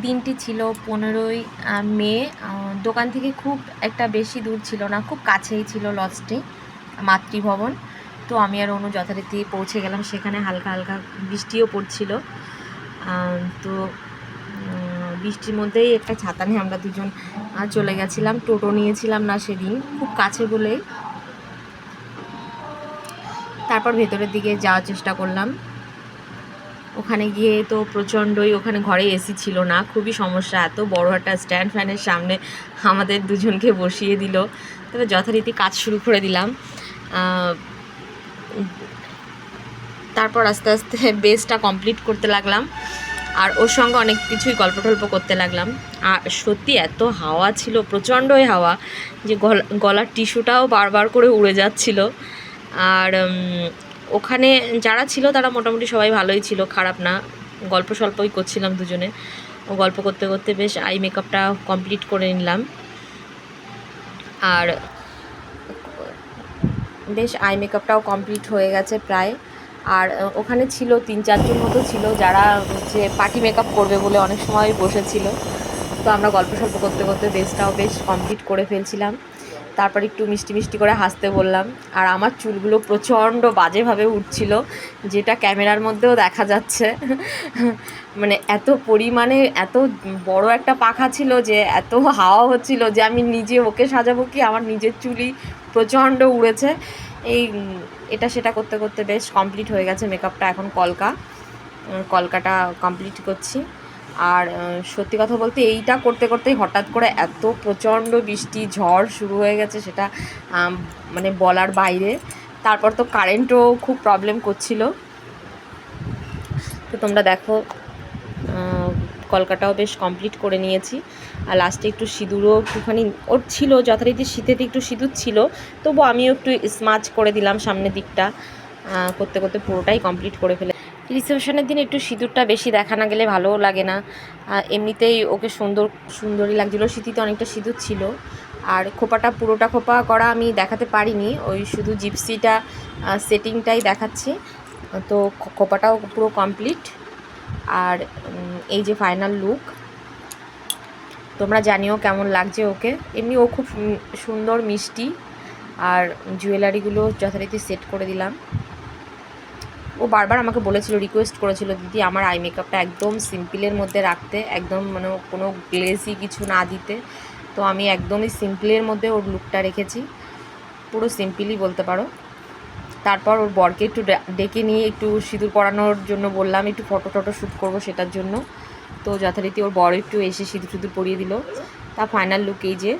দিনটি ছিল 15ই মে। দোকান থেকে খুব একটা বেশি দূর ছিল না, খুব কাছেই ছিল লজটি, মাতৃভবন। তো আমি আর অনু যথারীতি পৌঁছে গেলাম সেখানে। হালকা হালকা বৃষ্টিও পড়ছিল। তো বৃষ্টির মধ্যেই একটা ছাতা নিয়ে আমরা দুজন চলে গেছিলাম। টোটো নিয়েছিলাম না সেদিন, খুব কাছে বলে। তারপর ভেতরের দিকে যাওয়ার চেষ্টা করলাম। ওখানে গিয়ে তো প্রচণ্ডই, ওখানে ঘরে এসি ছিল না, খুবই সমস্যা। এত বড় একটা স্ট্যান্ড ফ্যানের সামনে আমাদের দুজনকে বসিয়ে দিল। তবে যথারীতি কাজ শুরু করে দিলাম। তারপর আস্তে আস্তে বেসটা কমপ্লিট করতে লাগলাম, আর ওর সঙ্গে অনেক কিছুই গল্প টল্প করতে লাগলাম। আর সত্যি এত হাওয়া ছিল, প্রচণ্ডই হাওয়া, যে গলার টিস্যুটাও বারবার করে উড়ে যাচ্ছিল। আর ওখানে যারা ছিল তারা মোটামুটি সবাই ভালোই ছিল, খারাপ না। গল্প স্বল্পই করছিলাম দুজনে। ও গল্প করতে করতে বেশ আই মেকআপটা কমপ্লিট করে নিলাম। আর বেশ আই মেকআপটাও কমপ্লিট হয়ে গেছে প্রায়। আর ওখানে ছিল 3-4 জন মতো ছিল যারা হচ্ছে পার্টি মেকআপ করবে বলে অনেক সময় বসেছিল। তো আমরা গল্প স্বল্প করতে করতে বেসটাও বেশ কমপ্লিট করে ফেলছিলাম। তারপর একটু মিষ্টি মিষ্টি করে হাসতে বললাম। আর আমার চুলগুলো প্রচণ্ড বাজেভাবে উঠছিল, যেটা ক্যামেরার মধ্যেও দেখা যাচ্ছে। মানে এত পরিমাণে এত বড় একটা পাখা ছিল যে এত হাওয়া হচ্ছিল যে আমি নিজে ওকে সাজাবো কি, আমার নিজের চুলই প্রচণ্ড উড়েছে। এটা সেটা করতে করতে বেশ কমপ্লিট হয়ে গেছে মেকআপটা। এখন কলকাটা কমপ্লিট করছি। আর সত্যি কথা বলতে এইটা করতে করতেই হঠাৎ করে এত প্রচণ্ড বৃষ্টি ঝড় শুরু হয়ে গেছে, সেটা মানে বলার বাইরে। তারপর তো কারেন্টও খুব প্রবলেম করছিল। তো তোমরা দেখো, কলকাটাও বেশ কমপ্লিট করে নিয়েছি। আর লাস্টে একটু সিঁদুরও একটুখানি ওর ছিল, যথারীতি শীতেতে একটু সিঁদুর ছিল, তবু আমিও একটু স্মাচ করে দিলাম সামনের দিকটা। করতে করতে পুরোটাই কমপ্লিট করে ফেলে। রিসেপশনের দিন একটু সিঁদুরটা বেশি দেখা না গেলে ভালোও লাগে না। এমনিতেই ওকে সুন্দরই লাগছিলো, শীতিতে অনেকটা সিঁদুর ছিল। আর খোপাটা পুরোটা খোপা করা আমি দেখাতে পারিনি, ওই শুধু জিপসিটা সেটিংটাই দেখাচ্ছি। তো খোপাটাও পুরো কমপ্লিট। আর এই যে ফাইনাল লুক, তোমরা জানিও কেমন লাগছে ওকে। এমনি ও খুব সুন্দর মিষ্টি। আর জুয়েলারিগুলো যথারীতি সেট করে দিলাম। ও বারবার আমাকে বলেছিল, রিকোয়েস্ট করেছিল, দিদি আমার আই মেকআপটা একদম সিম্পলের মধ্যে রাখতে, একদম মানে কোনো গ্লেসি কিছু না দিতে। তো আমি একদমই সিম্পলের মধ্যে ওর লুকটা রেখেছি, পুরো সিম্পলই বলতে পারো। তারপর ওর বরকে একটু ডেকে নিয়ে একটু সিঁদুর পরানোর জন্য বললাম, একটু ফটো শ্যুট করবো সেটার জন্য। তো যথারীতি ওর বর একটু এসে সিঁদুর পরিয়ে দিল। তা ফাইনাল লুক এই যে।